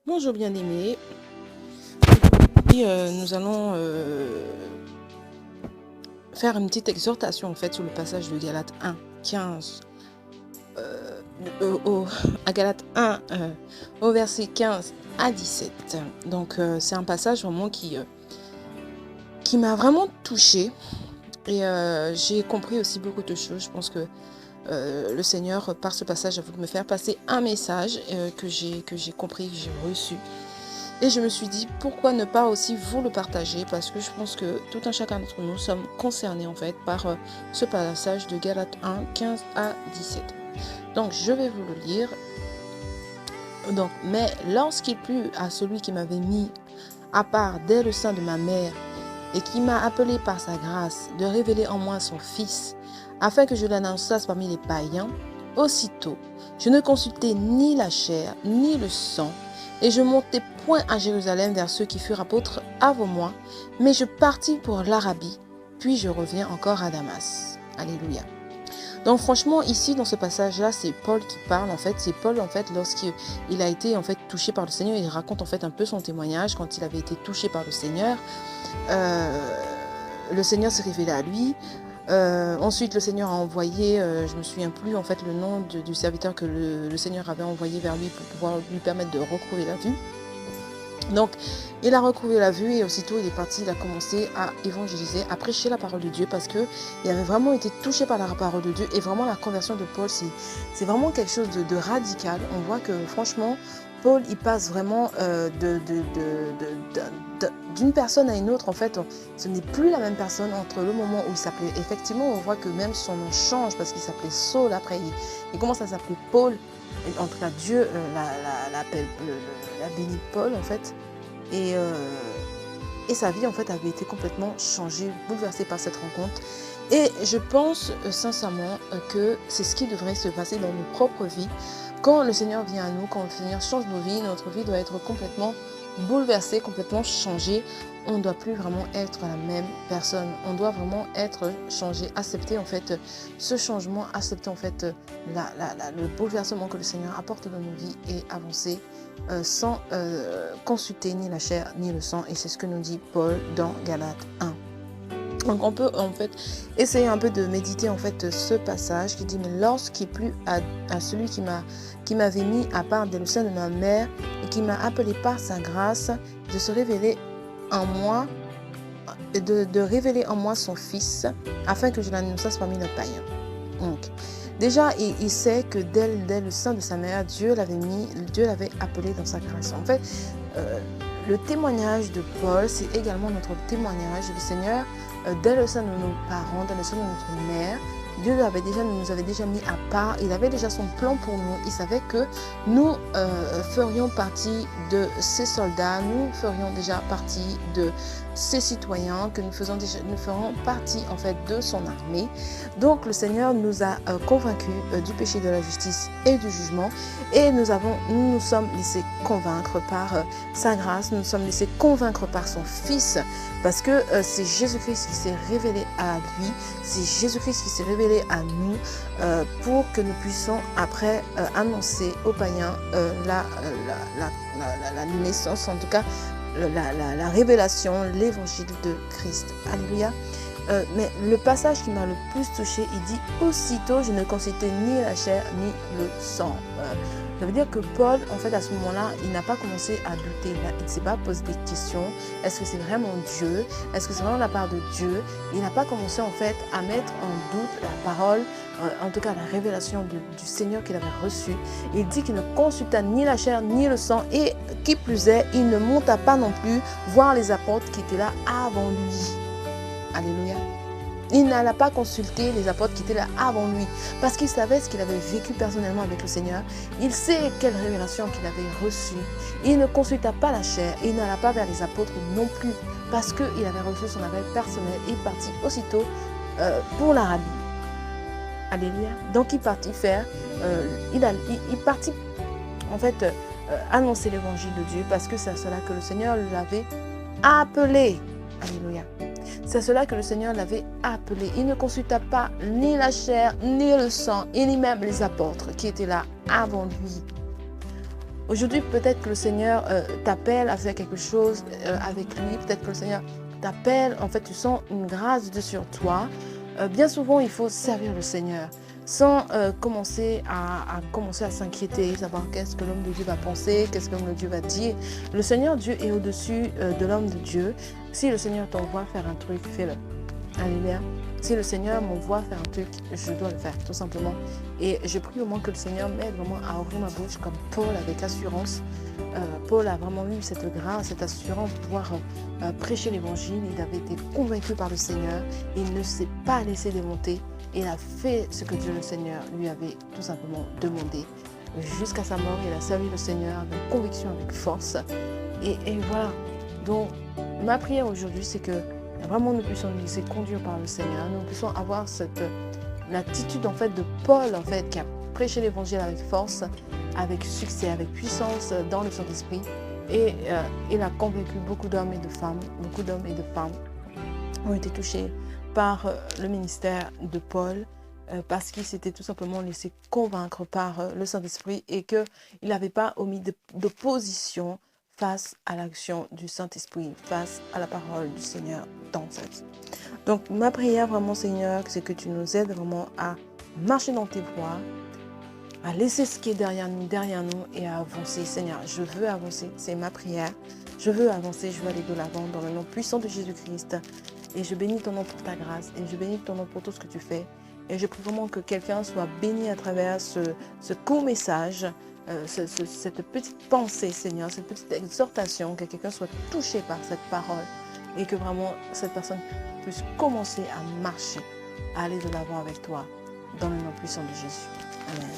Bonjour bien-aimés, nous allons faire une petite exhortation en fait sur le passage de Galates 1, 15, à Galates 1, au verset 15 à 17. Donc c'est un passage vraiment qui m'a vraiment touchée et j'ai compris aussi beaucoup de choses. Je pense que le Seigneur, par ce passage, a voulu me faire passer un message que j'ai compris, que j'ai reçu. Et je me suis dit, pourquoi ne pas aussi vous le partager? Parce que je pense que tout un chacun d'entre nous sommes concernés en fait par ce passage de Galates 1, 15 à 17. Donc, je vais vous le lire. Donc, mais lorsqu'il plut à celui qui m'avait mis à part dès le sein de ma mère et qui m'a appelé par sa grâce de révéler en moi son Fils, afin que je l'annonçasse parmi les païens, aussitôt, je ne consultai ni la chair, ni le sang, et je montai point à Jérusalem vers ceux qui furent apôtres avant moi, mais je partis pour l'Arabie, puis je reviens encore à Damas. Alléluia. Donc franchement, ici, dans ce passage-là, c'est Paul qui parle, en fait. C'est Paul, en fait, lorsqu'il a été, en fait, touché par le Seigneur. Il raconte, en fait, un peu son témoignage quand il avait été touché par le Seigneur. Le Seigneur s'est révélé à lui. Ensuite, le Seigneur a envoyé, je ne me souviens plus en fait le nom du serviteur que le Seigneur avait envoyé vers lui pour pouvoir lui permettre de retrouver la vue. Donc, il a retrouvé la vue et aussitôt il est parti, il a commencé à évangéliser, à prêcher la parole de Dieu parce que il avait vraiment été touché par la parole de Dieu et vraiment la conversion de Paul, c'est vraiment quelque chose de radical. On voit que franchement, Paul, il passe vraiment d'une personne à une autre. En fait, ce n'est plus la même personne entre le moment où il s'appelait. Effectivement, on voit que même son nom change parce qu'il s'appelait Saul. Après, il commence à s'appeler Paul. Et en tout cas, Dieu l'a béni Paul, en fait. Et sa vie, en fait, avait été complètement changée, bouleversée par cette rencontre. Et je pense sincèrement que c'est ce qui devrait se passer dans nos propres vies. Quand le Seigneur vient à nous, quand le Seigneur change nos vies, notre vie doit être complètement bouleversée, complètement changée. On ne doit plus vraiment être la même personne. On doit vraiment être changé, accepter en fait ce changement, accepter en fait le bouleversement que le Seigneur apporte dans nos vies et avancer sans consulter ni la chair ni le sang. Et c'est ce que nous dit Paul dans Galates 1. Donc on peut en fait essayer un peu de méditer en fait ce passage qui dit mais lorsqu'il plut à celui qui m'avait mis à part dès le sein de ma mère et qui m'a appelé par sa grâce de se révéler en moi, de révéler en moi son Fils afin que je l'annonçasse parmi les païens. Donc déjà il sait que dès le sein de sa mère Dieu l'avait appelé dans sa grâce. En fait le témoignage de Paul, c'est également notre témoignage. Le Seigneur, dès le sein de nos parents, dès le sein de notre mère, Dieu nous avait déjà mis à part. Il avait déjà son plan pour nous. Il savait que nous ferions partie de ces soldats, nous ferions déjà partie de ces citoyens, que nous ferons partie en fait de son armée. Donc le Seigneur nous a convaincus du péché, de la justice et du jugement. Et nous nous sommes laissés convaincre par sa grâce, nous nous sommes laissés convaincre par son Fils, parce que c'est Jésus-Christ qui s'est révélé à lui, c'est Jésus-Christ qui s'est révélé à nous pour que nous puissions après annoncer aux païens la naissance, en tout cas la révélation, l'évangile de Christ. Alléluia. Mais le passage qui m'a le plus touché, il dit aussitôt je ne consultais ni la chair ni le sang. Ça veut dire que Paul, en fait, à ce moment-là, il n'a pas commencé à douter. Il ne s'est pas posé des questions. Est-ce que c'est vraiment Dieu? Est-ce que c'est vraiment la part de Dieu? Il n'a pas commencé, en fait, à mettre en doute la parole, en tout cas la révélation du Seigneur qu'il avait reçue. Il dit qu'il ne consulta ni la chair ni le sang. Et qui plus est, il ne monta pas non plus voir les apôtres qui étaient là avant lui. Alléluia. Il n'alla pas consulter les apôtres qui étaient là avant lui parce qu'il savait ce qu'il avait vécu personnellement avec le Seigneur. Il sait quelle révélation qu'il avait reçue. Il ne consulta pas la chair. Il n'alla pas vers les apôtres non plus parce qu'il avait reçu son appel personnel. Il partit aussitôt pour l'Arabie. Alléluia. Donc il partit faire, il partit en fait annoncer l'évangile de Dieu parce que c'est à cela que le Seigneur l'avait appelé. Alléluia. C'est cela que le Seigneur l'avait appelé. Il ne consulta pas ni la chair, ni le sang, et ni même les apôtres qui étaient là avant lui. Aujourd'hui, peut-être que le Seigneur t'appelle à faire quelque chose avec lui. Peut-être que le Seigneur t'appelle. En fait, tu sens une grâce de sur toi. Bien souvent, il faut servir le Seigneur sans commencer à s'inquiéter, savoir qu'est-ce que l'homme de Dieu va penser, qu'est-ce que l'homme de Dieu va dire. Le Seigneur Dieu est au-dessus de l'homme de Dieu. Si le Seigneur t'envoie faire un truc, fais-le. Alléluia. Si le Seigneur m'envoie faire un truc, je dois le faire, tout simplement. Et je prie au moins que le Seigneur m'aide vraiment à ouvrir ma bouche comme Paul avec assurance. Paul a vraiment eu cette grâce, cette assurance de pouvoir prêcher l'évangile. Il avait été convaincu par le Seigneur. Il ne s'est pas laissé démonter. Il a fait ce que Dieu le Seigneur lui avait tout simplement demandé. Jusqu'à sa mort, il a servi le Seigneur avec conviction, avec force. Et voilà. Donc, ma prière aujourd'hui, c'est que vraiment nous puissions nous laisser conduire par le Seigneur. Nous puissions avoir l'attitude en fait de Paul en fait qui a prêché l'évangile avec force, avec succès, avec puissance dans le Saint-Esprit. Et il a convaincu beaucoup d'hommes et de femmes. Beaucoup d'hommes et de femmes ont été touchés par le ministère de Paul parce qu'il s'était tout simplement laissé convaincre par le Saint-Esprit et qu'il n'avait pas omis de position face à l'action du Saint-Esprit, face à la parole du Seigneur dans sa vie. Donc, ma prière vraiment, Seigneur, c'est que tu nous aides vraiment à marcher dans tes voies, à laisser ce qui est derrière nous et à avancer. Seigneur, je veux avancer, c'est ma prière. Je veux avancer, je veux aller de l'avant dans le nom puissant de Jésus-Christ. Et je bénis ton nom pour ta grâce et je bénis ton nom pour tout ce que tu fais. Et je prie vraiment que quelqu'un soit béni à travers ce court message, cette petite pensée, Seigneur, cette petite exhortation, que quelqu'un soit touché par cette parole et que vraiment cette personne puisse commencer à marcher, à aller de l'avant avec toi, dans le nom puissant de Jésus. Amen.